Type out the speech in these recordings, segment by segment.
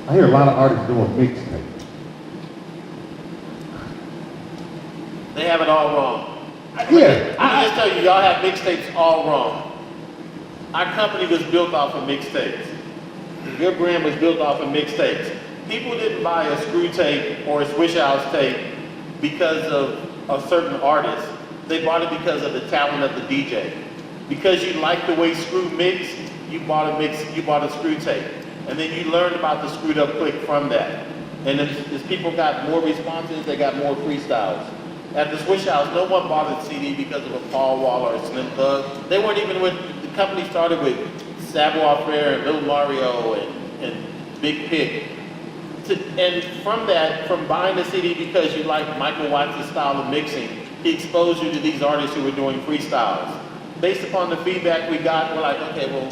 I hear a lot of artists doing mixtapes. They have it all wrong. Yeah, Let me just tell you, y'all have mixtapes all wrong. Our company was built off of mixtapes. Your brand was built off of mixtapes. People didn't buy a screw tape or a Swishahouse tape because of a certain artist. They bought it because of the talent of the DJ. Because you liked the way Screw mixed, you bought a screw tape. And then you learned about the screwed up click from that. And as people got more responses, they got more freestyles. At the Swishahouse, no one bought a CD because of a Paul Wall or a Slim Thug. They weren't even with, the company started with Savoir Faire and Little Mario and Big Pig. And from that, from buying the CD because you liked Michael Watts' style of mixing, he exposed you to these artists who were doing freestyles. Based upon the feedback we got, we're like, okay, well,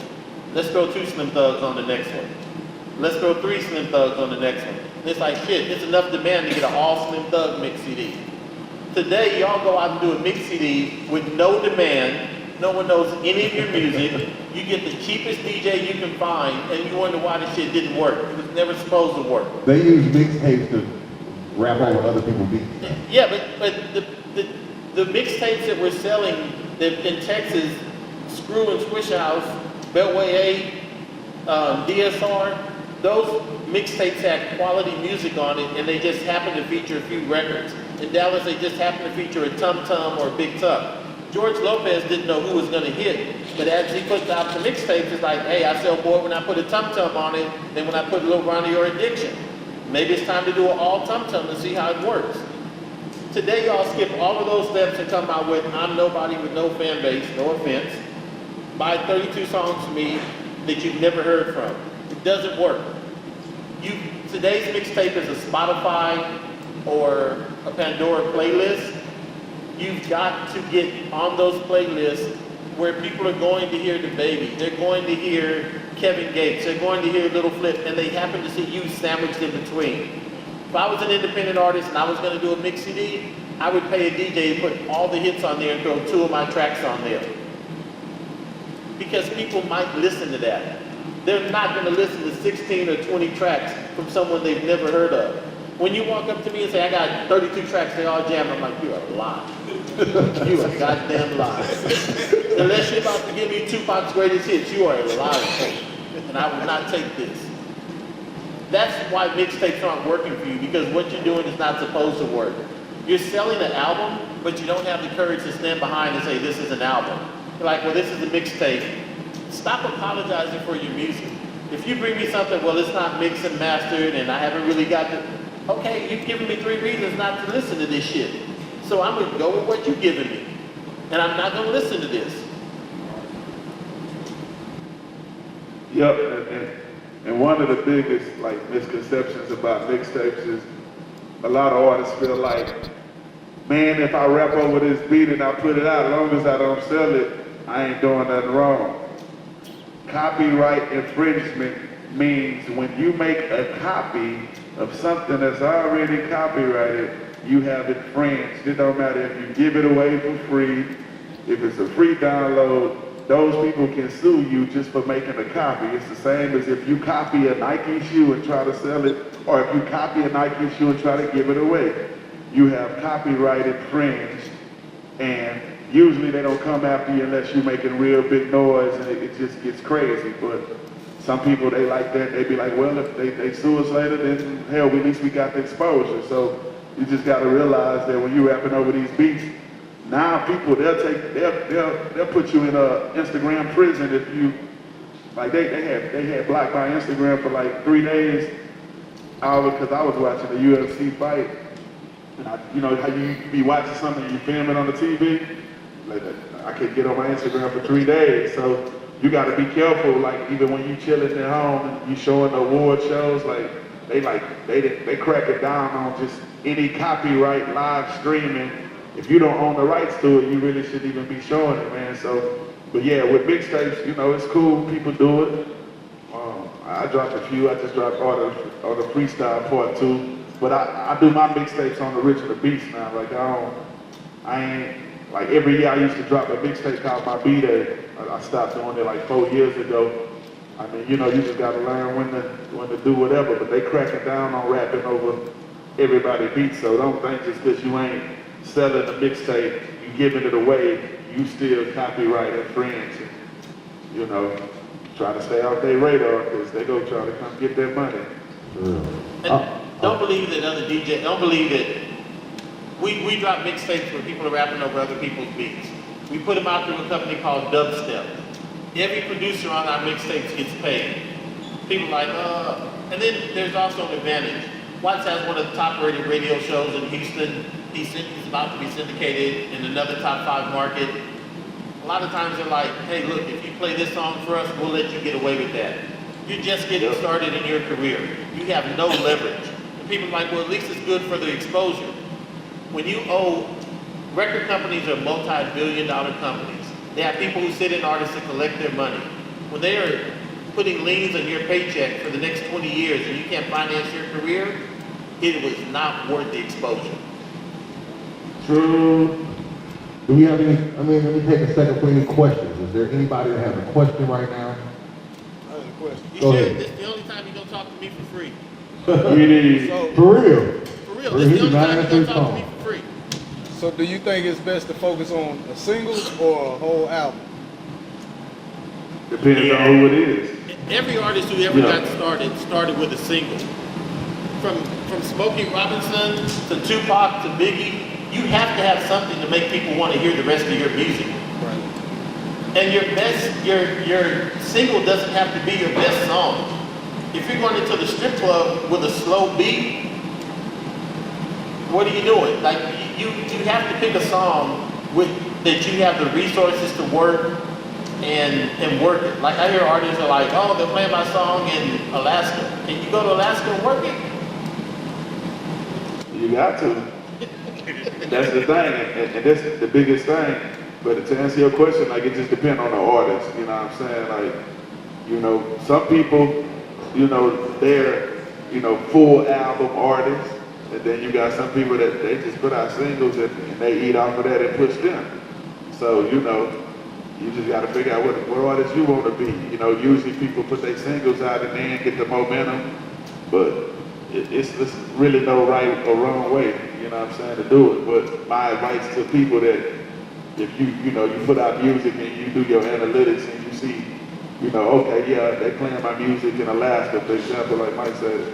let's throw 2 Slim Thugs on the next one. Let's throw 3 Slim Thugs on the next one. And it's like, shit, it's enough demand to get an all Slim Thug mix CD. Today, y'all go out and do a mix CD with no demand. No one knows any of your music. You get the cheapest DJ you can find, and you wonder why this shit didn't work. It was never supposed to work. They use mixtapes to rap over other people's beats. Yeah, but the mixtapes that we're selling in Texas, Screw and Swishahouse, Beltway A, DSR, those mixtapes had quality music on it, and they just happened to feature a few records. In Dallas, they just happened to feature a Tum Tum or a Big Tuck. George Lopez didn't know who was going to hit, but as he put out the mixtapes, it's like, hey, I sell more when I put a Tum Tum on it than when I put a Lil Ronnie or Addiction. Maybe it's time to do an all Tum Tum to see how it works. Today, y'all skip all of those steps and come out with I'm nobody with no fan base, no offense. Buy 32 songs from me that you've never heard from. It doesn't work. Today's mixtape is a Spotify or a Pandora playlist. You've got to get on those playlists where people are going to hear the Baby. They're going to hear Kevin Gates. They're going to hear Little Flip, and they happen to see you sandwiched in between. If I was an independent artist and I was going to do a mix CD, I would pay a DJ to put all the hits on there and throw 2 of my tracks on there. Because people might listen to that. They're not going to listen to 16 or 20 tracks from someone they've never heard of. When you walk up to me and say, I got 32 tracks, they all jam, I'm like, you're a lie. You a goddamn lie. Unless you're about to give me Tupac's greatest hits, you are a liar. And I will not take this. That's why mixtapes aren't working for you, because what you're doing is not supposed to work. You're selling an album, but you don't have the courage to stand behind and say, this is an album. You're like, well, this is a mixtape. Stop apologizing for your music. If you bring me something, well, it's not mixed and mastered, and I haven't really got the... Okay, you've given me 3 reasons not to listen to this shit. So I'm going to go with what you've given me. And I'm not going to listen to this. Yep, and one of the biggest misconceptions about mixtapes is a lot of artists feel like, man, if I rap over this beat and I put it out, as long as I don't sell it, I ain't doing nothing wrong. Copyright infringement means when you make a copy of something that's already copyrighted, you have infringed. It don't matter if you give it away for free, if it's a free download, those people can sue you just for making a copy. It's the same as if you copy a Nike shoe and try to sell it, or if you copy a Nike shoe and try to give it away. You have copyright infringed, and usually they don't come after you unless you're making real big noise and it just gets crazy. But some people, they like that. They be like, well, if they sue us later, then hell, at least we got the exposure. So you just got to realize that when you're rapping over these beats, now people, they'll put you in Instagram prison if you, like they had blocked my Instagram for like 3 days, because I was watching a UFC fight. And you know how you be watching something and you film it on the TV? Like, I can't get on my Instagram for 3 days. So you got to be careful, like even when you chilling at home and you showing the award shows, they crack it down on just any copyright live streaming. If you don't own the rights to it, you really shouldn't even be showing it, man. So, but yeah, with mixtapes, you know, it's cool, people do it. I dropped a few, I just dropped all the freestyle part 2. But I do my mixtapes on the original beats now. Like I ain't, like every year I used to drop a mixtape called My B-Day. I stopped doing it like 4 years ago. I mean, you know, you just gotta learn when to do whatever, but they cracking down on rapping over everybody beats, so don't think just because you ain't selling a mixtape, you giving it away, you still copyright infringe, you know, try to stay off their radar because they go try to come get their money. And don't believe that other DJ, don't believe that we drop mixtapes where people are rapping over other people's beats. We put them out through a company called Dubstep. Every producer on our mixtapes gets paid. People like, and then there's also an advantage. Watts has one of the top rated radio shows in Houston. He's about to be syndicated in another top 5 market. A lot of times they're like, hey, look, if you play this song for us, we'll let you get away with that. You're just getting started in your career. You have no leverage. And people are like, well, at least it's good for the exposure. When you owe, record companies are multi-billion-dollar companies. They have people who sit in artists and collect their money. When they are putting liens on your paycheck for the next 20 years and you can't finance your career, it was not worth the exposure. True. Do we have any, let me take a second for any questions. Is there anybody that has a question right now? I have a question. You Go should. ahead. This is the only time you're going to talk to me for free. It is. So, For real? For real, this is the only time you're going to talk to me for free. so do you think it's best to focus on a single or a whole album? Depends on who it is. Every artist who ever got started with a single. From Smokey Robinson to Tupac to Biggie, you have to have something to make people want to hear the rest of your music. Right. And your single doesn't have to be your best song. If you're going into the strip club with a slow beat, what are you doing? Like you have to pick a song that you have the resources to work and work it. Like I hear artists are like, oh, they're playing my song in Alaska. Can you go to Alaska and work it? You got to. That's the thing, and that's the biggest thing. But to answer your question, like it just depends on the artist. You know what I'm saying? Like, you know, some people, you know, they're, you know, full album artists, and then you got some people that they just put out singles and they eat off of that and push them. So, you know, you just got to figure out what artist you want to be. You know, usually people put their singles out and then get the momentum, but it's really no right or wrong way, you know what I'm saying, to do it. But my advice to people that if you know, you put out music and you do your analytics and you see, you know, okay, yeah, they playing my music in Alaska, for example, like Mike said,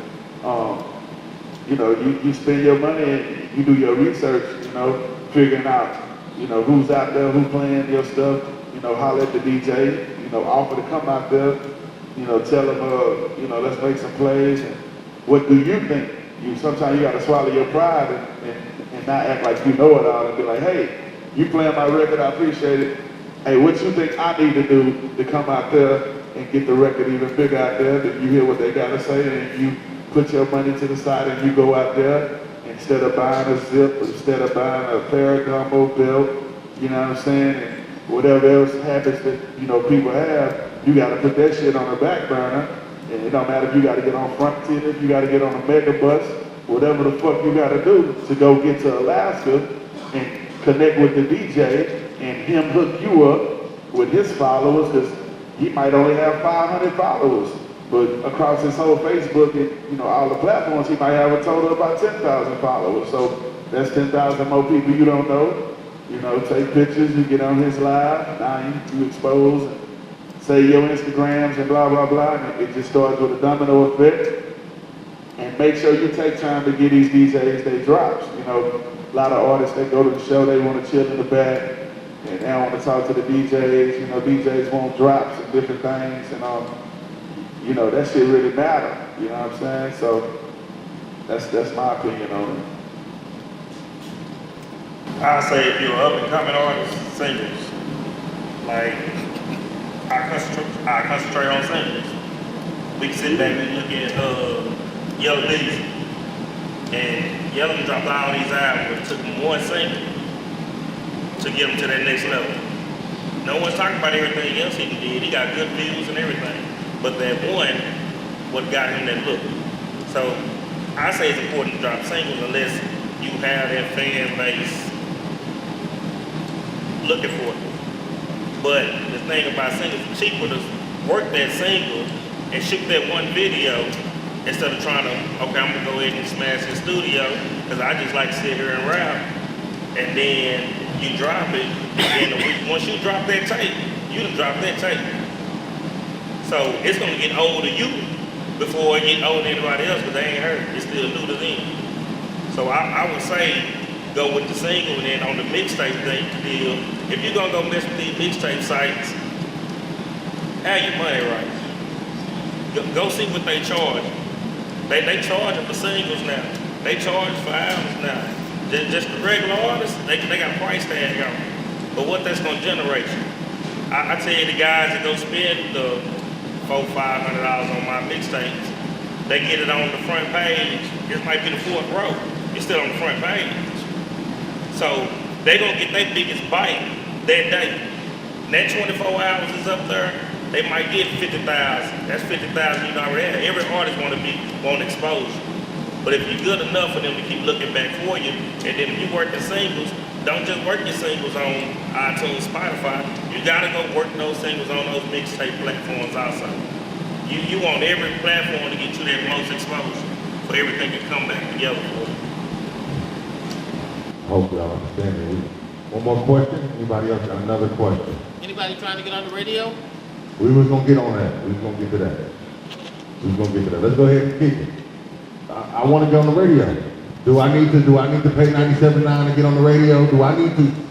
you know, you spend your money and you do your research, you know, figuring out, you know, who's out there, who playing your stuff, you know, holler at the DJ, you know, offer to come out there, you know, tell them, you know, let's make some plays. And what do you think? Sometimes you got to swallow your pride and not act like you know it all and be like, hey, you playing my record, I appreciate it. Hey, what you think I need to do to come out there and get the record even bigger out there? Then you hear what they got to say and you put your money to the side and you go out there instead of buying a zip, instead of buying a Ferragamo belt, you know what I'm saying? And whatever else habits that, you know, people have, you got to put that shit on the back burner. And it don't matter if you got to get on Frontier, if you got to get on a mega bus, whatever the fuck you got to do to go get to Alaska and connect with the DJ and him hook you up with his followers, because he might only have 500 followers, but across his whole Facebook and, you know, all the platforms, he might have a total of about 10,000 followers. So that's 10,000 more people you don't know. You know, take pictures, you get on his live, now you expose. Say your Instagrams and blah, blah, blah, and it just starts with a domino effect. And make sure you take time to get these DJs their drops. You know, a lot of artists, they go to the show, they want to chill in the back, and they don't want to talk to the DJs. You know, DJs want drops and different things, and you know, that shit really matter. You know what I'm saying? So that's my opinion on it. I say if you're an up and coming artist, singles. Like, I concentrate on singles. We can sit back and look at Yellow Bees. And Yellow dropped all these albums, but it took him one single to get him to that next level. No one's talking about everything else he did. He got good views and everything. But that one, what got him that look. So I say it's important to drop singles unless you have that fan base looking for it. But the thing about singles, it's cheaper to work that single and shoot that one video instead of trying to, okay, I'm gonna go ahead and smash the studio, because I just like to sit here and rap. And then you drop it, and once you drop that tape, you done drop that tape. So it's gonna get old to you before it get old to anybody else, because they ain't heard it. It's still new to them. So I would say go with the single, and then on the mixtape deal, if you're gonna go mess with these mixtape sites, have your money right. Go see what they charge. They charging for singles now. They charge for albums now. Just the regular artists, they got a price tag on it. But what that's gonna generate you? I tell you, the guys that go spend the $400-500 on my mixtapes, they get it on the front page. It might be the fourth row. It's still on the front page. So they gonna get their biggest bite that day. And that 24 hours is up there. They might get 50,000. That's 50,000 you already have. Every artist want exposure. But if you're good enough for them to keep looking back for you, and then if you work the singles, don't just work your singles on iTunes, Spotify. You gotta go work those singles on those mixtape platforms also. You want every platform to get you that most exposure for everything to come back together for you. Hope y'all understand me. One more question? Anybody else got another question? Anybody trying to get on the radio? We was gonna get on that. We was gonna get to that. Let's go ahead and kick it. I want to get on the radio. Do I need to pay 97.9 to get on the radio?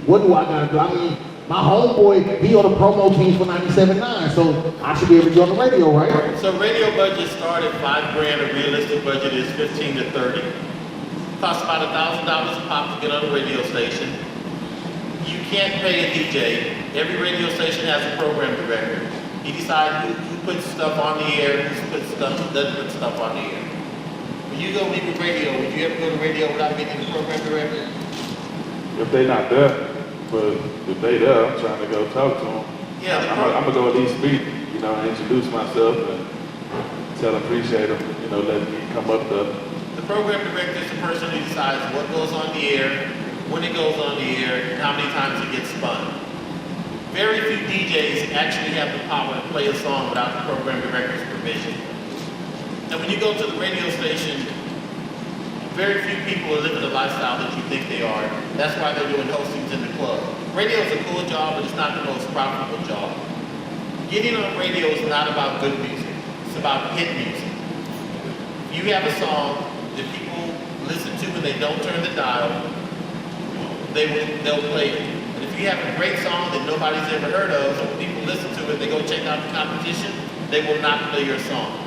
What do I gotta do? I mean, my homeboy, he on the promo team for 97.9, so I should be able to get on the radio, right? So radio budgets start at $5,000. A realistic budget is 15 to 30. Costs about $1,000 a pop to get on a radio station. You can't pay a DJ. Every radio station has a program director. He decides who puts stuff on the air, who doesn't put stuff on the air. When you go meet with radio, would you ever go to radio without meeting the program director? If they not there, but if they there, I'm trying to go talk to them. Yeah, I'm gonna go at least speak, and introduce myself and tell them appreciate them, letting me come up there. The program director is the person who decides what goes on the air, when it goes on the air, and how many times it gets spun. Very few DJs actually have the power to play a song without the program director's permission. And when you go to the radio station, very few people are living the lifestyle that you think they are. That's why they're doing hostings in the club. Radio is a cool job, but it's not the most profitable job. Getting on radio is not about good music. It's about hit music. If you have a song that people listen to and they don't turn the dial, they'll play it. And if you have a great song that nobody's ever heard of, so when people listen to it, they go check out the competition, they will not play your song.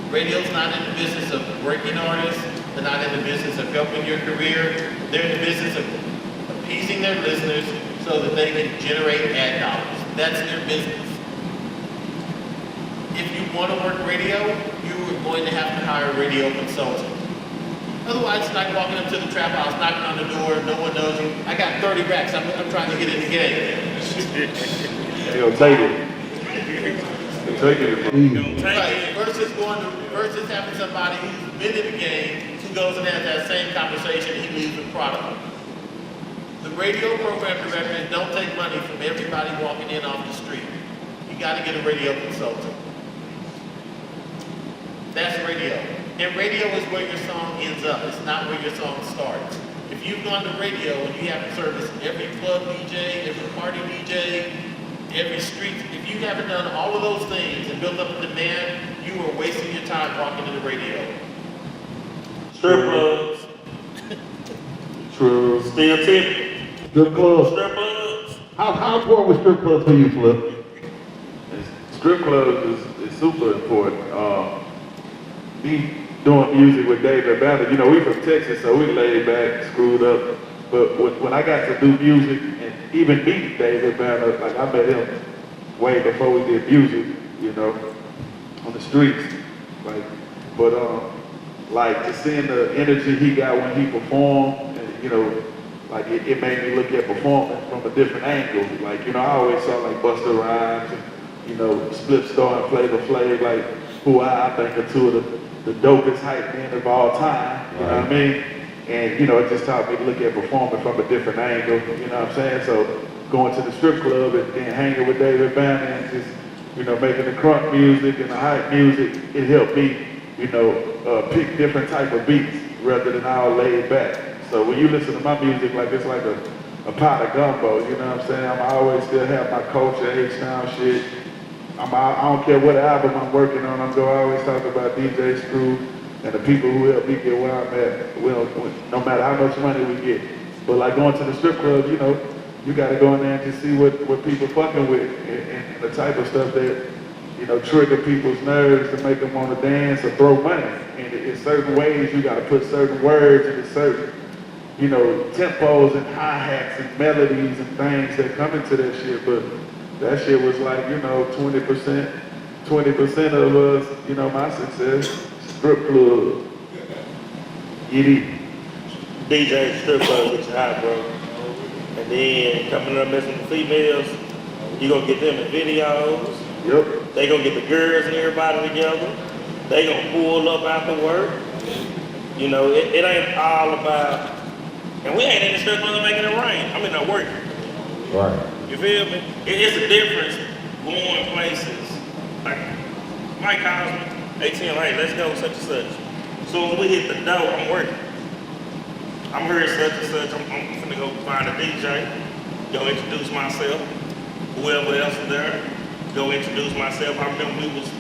Radio's not in the business of breaking artists. They're not in the business of helping your career. They're in the business of appeasing their listeners so that they can generate ad dollars. That's their business. If you want to work radio, you are going to have to hire a radio consultant. Otherwise, it's like walking up to the trap house, knocking on the door, no one knows you. I got 30 racks, I'm trying to get in the game. They'll take it. They'll take it. Right, versus having somebody who's been in the game, who goes and has that same conversation, he leaves the product. The radio program directors don't take money from everybody walking in off the street. You gotta get a radio consultant. That's radio. And radio is where your song ends up. It's not where your song starts. If you've gone to radio and you haven't serviced every club DJ, every party DJ, every street, if you haven't done all of those things and built up a demand, you are wasting your time walking to the radio. Strip clubs. True. Still tipping. Strip clubs. Strip clubs. How important was strip clubs for you, Flip? Strip clubs is super important. Me doing music with David Banner, we from Texas, so we laid back, screwed up. But when I got to do music and even meet David Banner, like I met him way before we did music, on the streets. Like just seeing the energy he got when he performed, and like it made me look at performance from a different angle. Like, I always saw like Busta Rhymes and, Split Star and Flavor Flav, like who I think are two of the dopest hype men of all time, you know what I mean? And, it just taught me to look at performance from a different angle, you know what I'm saying? So going to the strip club and hanging with David Banner and just you know, making the crunk music and the hype music, it helped me, you know, pick different type of beats rather than all laid back. So when you listen to my music, like it's like a pot of gumbo, you know what I'm saying? I always still have my culture, H-Town shit. I don't care what album I'm working on, I'm gonna always talk about DJ Screw and the people who help me get where I'm at, no matter how much money we get. But like going to the strip club, you know, you gotta go in there and just see what people fucking with and the type of stuff that, you know, trigger people's nerves to make them want to dance or throw money. And in certain ways, you gotta put certain words into certain, you know, tempos and hi-hats and melodies and things that come into that shit. But that shit was like, you know, 20% of us, you know, my success, strip club. DJ strip club get you hot, bro. And then coming up messing with females, you gonna get them in videos. Yep. They gonna get the girls and everybody together. They gonna pull up after work. You know, it ain't all about, and we ain't in the strip club making it rain. I'm in there working. Right. You feel me? It's a difference going places. Like, Mike calls me, ATM, hey, let's go such and such. So when we hit the door, I'm working. I'm here such and such, I'm finna go find a DJ, go introduce myself, whoever else is there, go introduce myself. I remember we was, I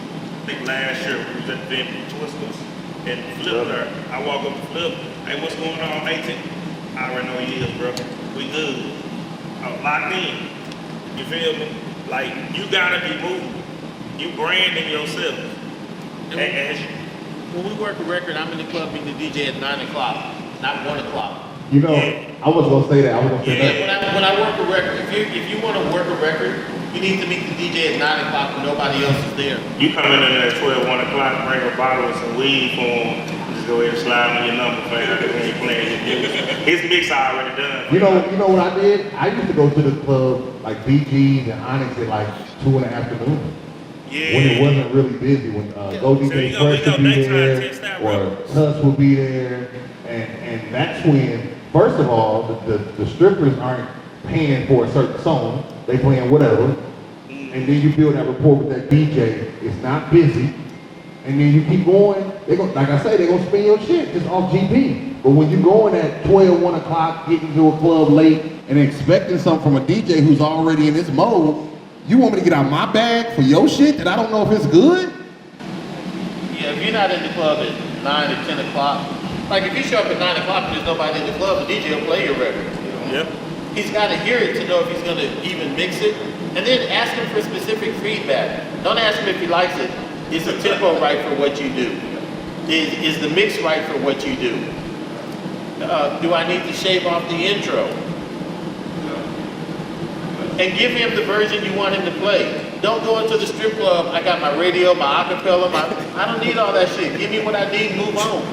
think last year, we was at the Van Twisters and Flip there. I walk up to Flip, hey, what's going on, 18? I already know he is, bro. We good. I'm locked in. You feel me? Like, you gotta be moving. You branding yourself. When we work a record, I'm in the club meeting the DJ at 9 o'clock, not 1 o'clock. You know, Yeah. I was gonna say that. I was gonna say that. When I work a record, if you want to work a record, you need to meet the DJ at 9 o'clock when nobody else is there. You come in there at 12, 1 o'clock, bring a bottle of some weed for him, just go ahead and slide on your number, fam, when you playing your music. His mix already done. You know what I did? I used to go to the club like BG's and Onyx at like 2 in the afternoon. Yeah. When it wasn't really busy, when Go So DJ we Fresh go would be daytime, there, 10-star or Tuss would be there, and that's when, first of all, the strippers aren't paying for a certain song, they playing whatever, and then you build that rapport with that DJ, it's not busy, and then you keep going, like I say, they're gonna spend your shit just off GP. But when you're going at 12, 1 o'clock, getting to a club late, and expecting something from a DJ who's already in this mode, you want me to get out my bag for your shit that I don't know if it's good? Yeah, if you're not in the club at 9 or 10 o'clock, like if you show up at 9 o'clock and there's nobody in the club, the DJ will play your record. Yep. He's got to hear it to know if he's going to even mix it. And then ask him for specific feedback. Don't ask him if he likes it. Is the tempo right for what you do? Is the mix right for what you do? Do I need to shave off the intro? And give him the version you want him to play. Don't go into the strip club, I got my radio, my acapella, I don't need all that shit. Give me what I need, move on.